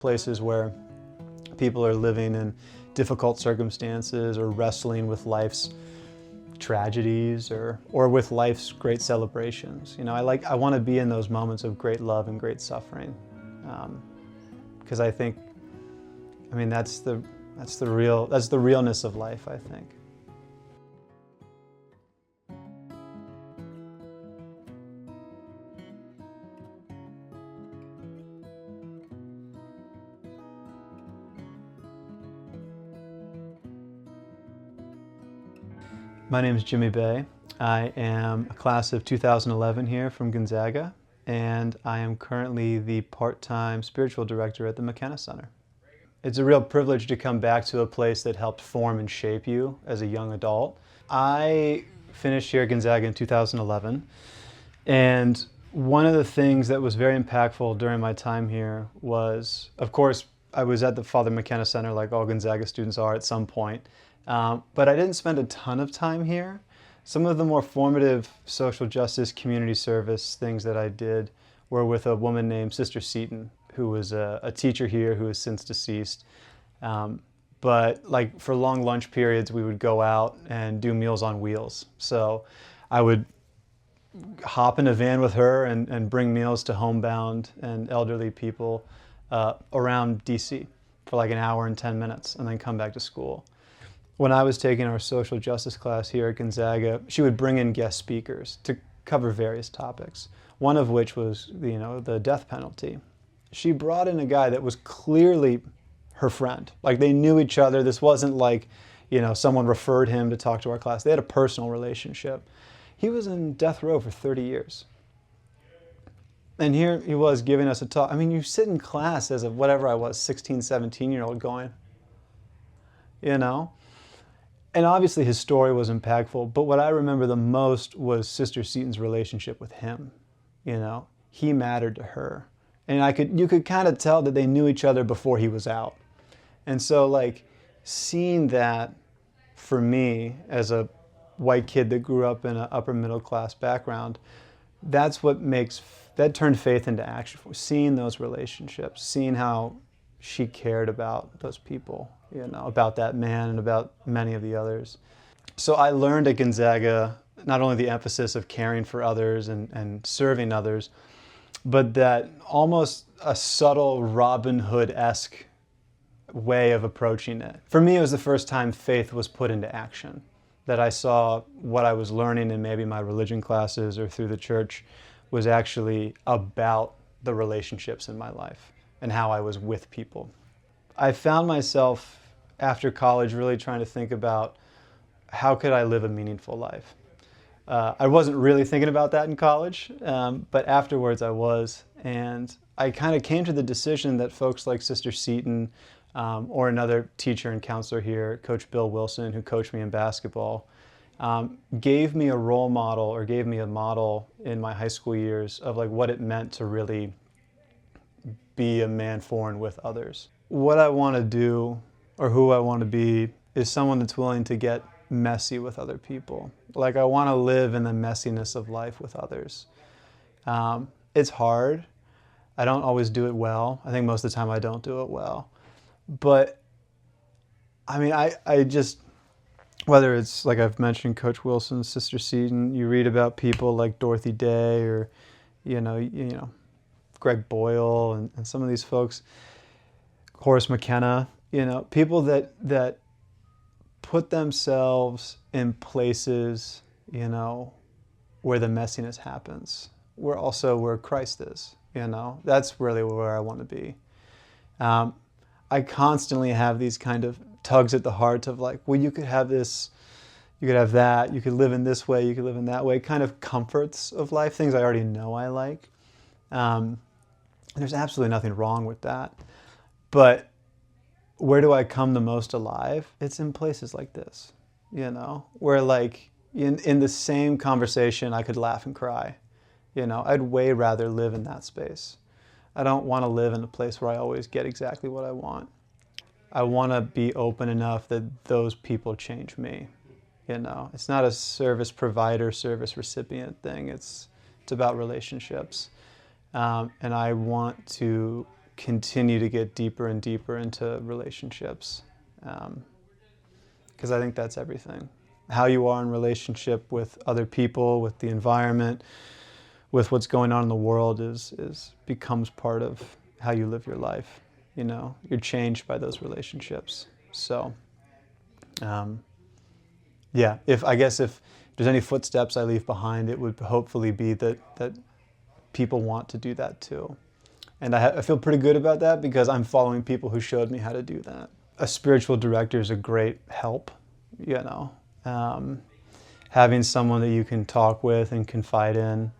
Places where people are living in difficult circumstances or wrestling with life's tragedies or with life's great celebrations. You know, I want to be in those moments of great love and great suffering, because I think, I mean, that's the realness of life, I think. My name is Jimmy Bay. I am a class of 2011 here from Gonzaga, and I am currently the part-time spiritual director at the McKenna Center. It's a real privilege to come back to a place that helped form and shape you as a young adult. I finished here at Gonzaga in 2011, and one of the things that was very impactful during my time here was, of course, I was at the Father McKenna Center like all Gonzaga students are at some point. But I didn't spend a ton of time here. Some of the more formative social justice, community service things that I did were with a woman named Sister Seaton, who was a teacher here who is since deceased. But like for long lunch periods, we would go out and do Meals on Wheels. So I would hop in a van with her and bring meals to homebound and elderly people around DC for like an hour and 10 minutes and then come back to school. When I was taking our social justice class here at Gonzaga, she would bring in guest speakers to cover various topics, one of which was, you know, the death penalty. She brought in a guy that was clearly her friend. Like, they knew each other. This wasn't like, you know, someone referred him to talk to our class. They had a personal relationship. He was in death row for 30 years. And here he was giving us a talk. I mean, you sit in class as a whatever I was, 16, 17-year-old going, you know? And obviously his story was impactful, but what I remember the most was Sister Seaton's relationship with him. You know, he mattered to her. And you could kind of tell that they knew each other before he was out. And so like seeing that for me as a white kid that grew up in an upper middle class background, that turned faith into action for seeing those relationships, seeing how she cared about those people, you know, about that man and about many of the others. So I learned at Gonzaga not only the emphasis of caring for others and serving others, but that almost a subtle Robin Hood-esque way of approaching it. For me, it was the first time faith was put into action, that I saw what I was learning in maybe my religion classes or through the church was actually about the relationships in my life and how I was with people. I found myself after college really trying to think about how could I live a meaningful life. I wasn't really thinking about that in college, but afterwards I was. And I kind of came to the decision that folks like Sister Seaton or another teacher and counselor here, Coach Bill Wilson, who coached me in basketball, gave me a role model or gave me a model in my high school years of like what it meant to really be a man for and with others. What I want to do or who I want to be is someone that's willing to get messy with other people. Like, I want to live in the messiness of life with others. It's hard. I don't always do it well. I think most of the time I don't do it well. But I mean, I just, whether it's like I've mentioned Coach Wilson, Sister Seaton, you read about people like Dorothy Day or, you know, Greg Boyle and some of these folks, Horace McKenna, you know, people that put themselves in places, you know, where the messiness happens, where Christ is, you know. That's really where I want to be. I constantly have these kind of tugs at the heart of like, well, you could have this, you could have that, you could live in this way, you could live in that way, kind of comforts of life, things I already know I like. There's absolutely nothing wrong with that. But where do I come the most alive? It's in places like this, you know, where like in the same conversation I could laugh and cry. You know, I'd way rather live in that space. I don't want to live in a place where I always get exactly what I want. I want to be open enough that those people change me. You know, it's not a service provider, service recipient thing. It's about relationships. And I want to continue to get deeper and deeper into relationships, because I think that's everything. How you are in relationship with other people, with the environment, with what's going on in the world becomes part of how you live your life. You know, you're changed by those relationships. So, yeah, if there's any footsteps I leave behind, it would hopefully be that people want to do that too. And I feel pretty good about that because I'm following people who showed me how to do that. A spiritual director is a great help, you know. Having someone that you can talk with and confide in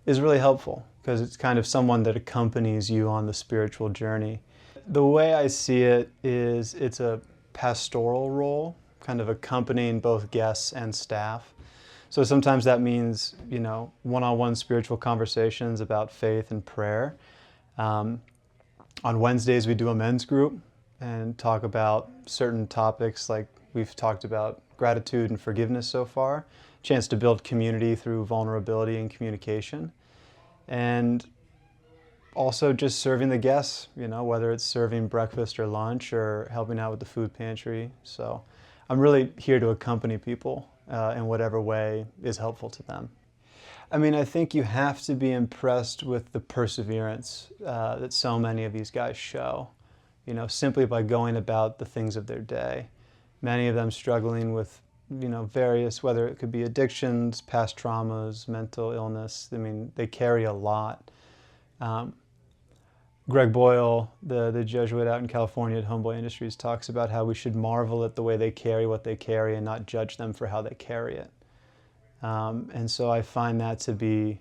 is really helpful because it's kind of someone that accompanies you on the spiritual journey. The way I see it is it's a pastoral role, kind of accompanying both guests and staff. So sometimes that means, you know, one-on-one spiritual conversations about faith and prayer. On Wednesdays we do a men's group and talk about certain topics, like we've talked about gratitude and forgiveness so far. Chance to build community through vulnerability and communication. And also just serving the guests, you know, whether it's serving breakfast or lunch or helping out with the food pantry. So I'm really here to accompany people in whatever way is helpful to them. I mean, I think you have to be impressed with the perseverance that so many of these guys show, you know, simply by going about the things of their day. Many of them struggling with, you know, various, whether it could be addictions, past traumas, mental illness. I mean, they carry a lot. Greg Boyle, the Jesuit out in California at Homeboy Industries, talks about how we should marvel at the way they carry what they carry and not judge them for how they carry it. And so I find that to be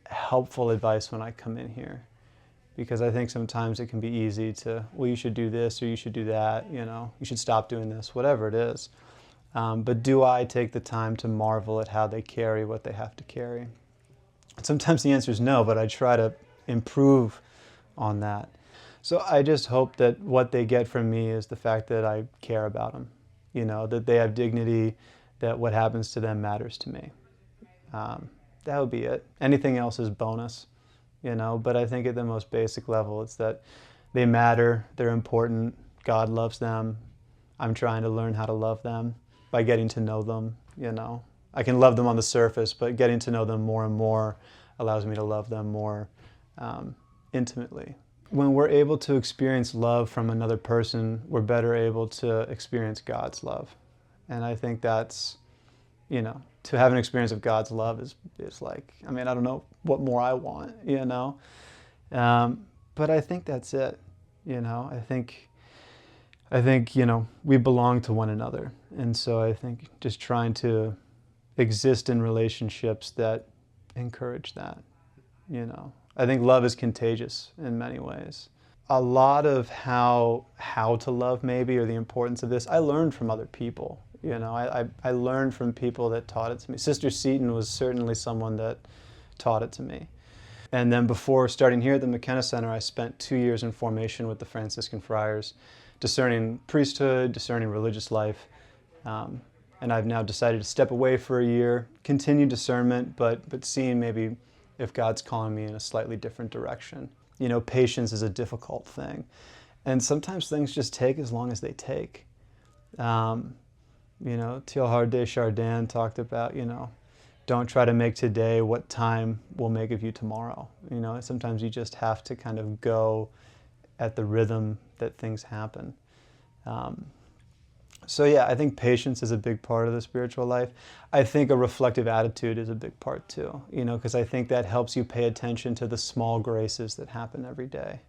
helpful advice when I come in here, because I think sometimes it can be easy to, well, you should do this or you should do that, you know, you should stop doing this, whatever it is. But do I take the time to marvel at how they carry what they have to carry? Sometimes the answer is no, but I try to improve on that. So I just hope that what they get from me is the fact that I care about them, you know, that they have dignity, that what happens to them matters to me. That would be it. Anything else is bonus, you know, but I think at the most basic level, it's that they matter, they're important, God loves them. I'm trying to learn how to love them by getting to know them, you know. I can love them on the surface, but getting to know them more and more allows me to love them more intimately. When we're able to experience love from another person, we're better able to experience God's love. And I think that's, you know, to have an experience of God's love is like, I mean, I don't know what more I want, you know. But I think that's it, you know. I think, you know, we belong to one another. And so I think just trying to exist in relationships that encourage that, you know. I think love is contagious in many ways. A lot of how to love maybe, or the importance of this, I learned from other people. You know, I learned from people that taught it to me. Sister Seton was certainly someone that taught it to me. And then before starting here at the McKenna Center, I spent 2 years in formation with the Franciscan Friars, discerning priesthood, discerning religious life. And I've now decided to step away for a year, continue discernment, but seeing maybe if God's calling me in a slightly different direction. You know, patience is a difficult thing. And sometimes things just take as long as they take. You know, Teilhard de Chardin talked about, you know, don't try to make today what time will make of you tomorrow. You know, sometimes you just have to kind of go at the rhythm that things happen. So yeah, I think patience is a big part of the spiritual life. I think a reflective attitude is a big part too, you know, because I think that helps you pay attention to the small graces that happen every day.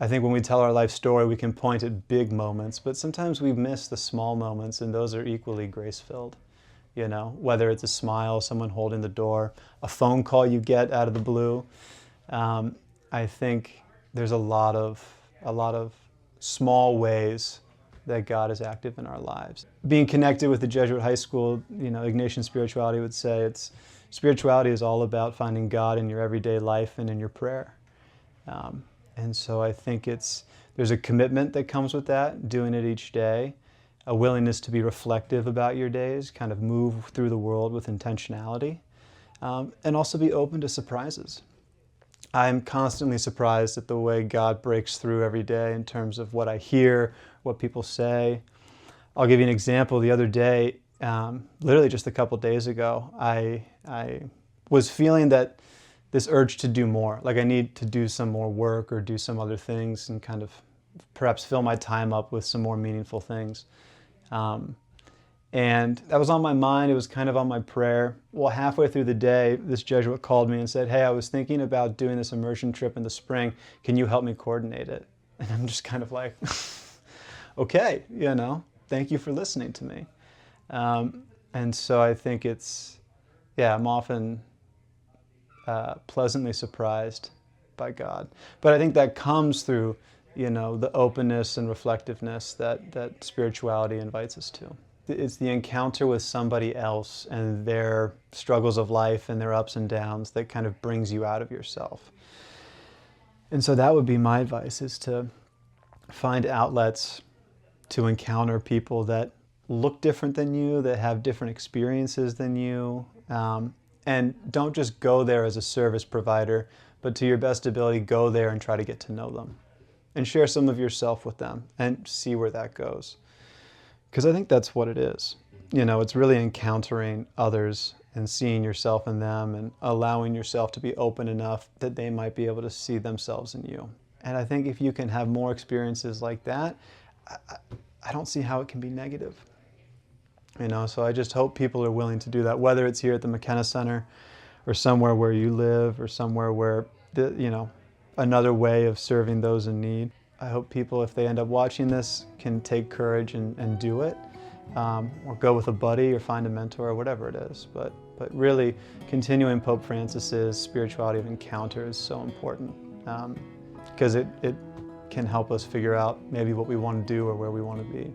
I think when we tell our life story, we can point at big moments, but sometimes we miss the small moments, and those are equally grace-filled. You know, whether it's a smile, someone holding the door, a phone call you get out of the blue. I think there's a lot of small ways that God is active in our lives. Being connected with the Jesuit high school, you know, Ignatian spirituality would say spirituality is all about finding God in your everyday life and in your prayer. And so I think there's a commitment that comes with that, doing it each day, a willingness to be reflective about your days, kind of move through the world with intentionality, and also be open to surprises. I'm constantly surprised at the way God breaks through every day in terms of what I hear, what people say. I'll give you an example. The other day, literally just a couple days ago, I was feeling that this urge to do more. Like I need to do some more work or do some other things and kind of perhaps fill my time up with some more meaningful things. And that was on my mind. It was kind of on my prayer. Well, halfway through the day, this Jesuit called me and said, "Hey, I was thinking about doing this immersion trip in the spring. Can you help me coordinate it?" And I'm just kind of like, okay, thank you for listening to me. And so I think I'm often pleasantly surprised by God. But I think that comes through, the openness and reflectiveness that spirituality invites us to. It's the encounter with somebody else and their struggles of life and their ups and downs that kind of brings you out of yourself. And so that would be my advice, is to find outlets to encounter people that look different than you, that have different experiences than you. And don't just go there as a service provider, but to your best ability, go there and try to get to know them. And share some of yourself with them and see where that goes. Because I think that's what it is. It's really encountering others and seeing yourself in them and allowing yourself to be open enough that they might be able to see themselves in you. And I think if you can have more experiences like that, I don't see how it can be negative. So I just hope people are willing to do that, whether it's here at the McKenna Center or somewhere where you live or somewhere where, another way of serving those in need. I hope people, if they end up watching this, can take courage and do it, or go with a buddy or find a mentor or whatever it is. But really, continuing Pope Francis's spirituality of encounter is so important, because it can help us figure out maybe what we want to do or where we want to be.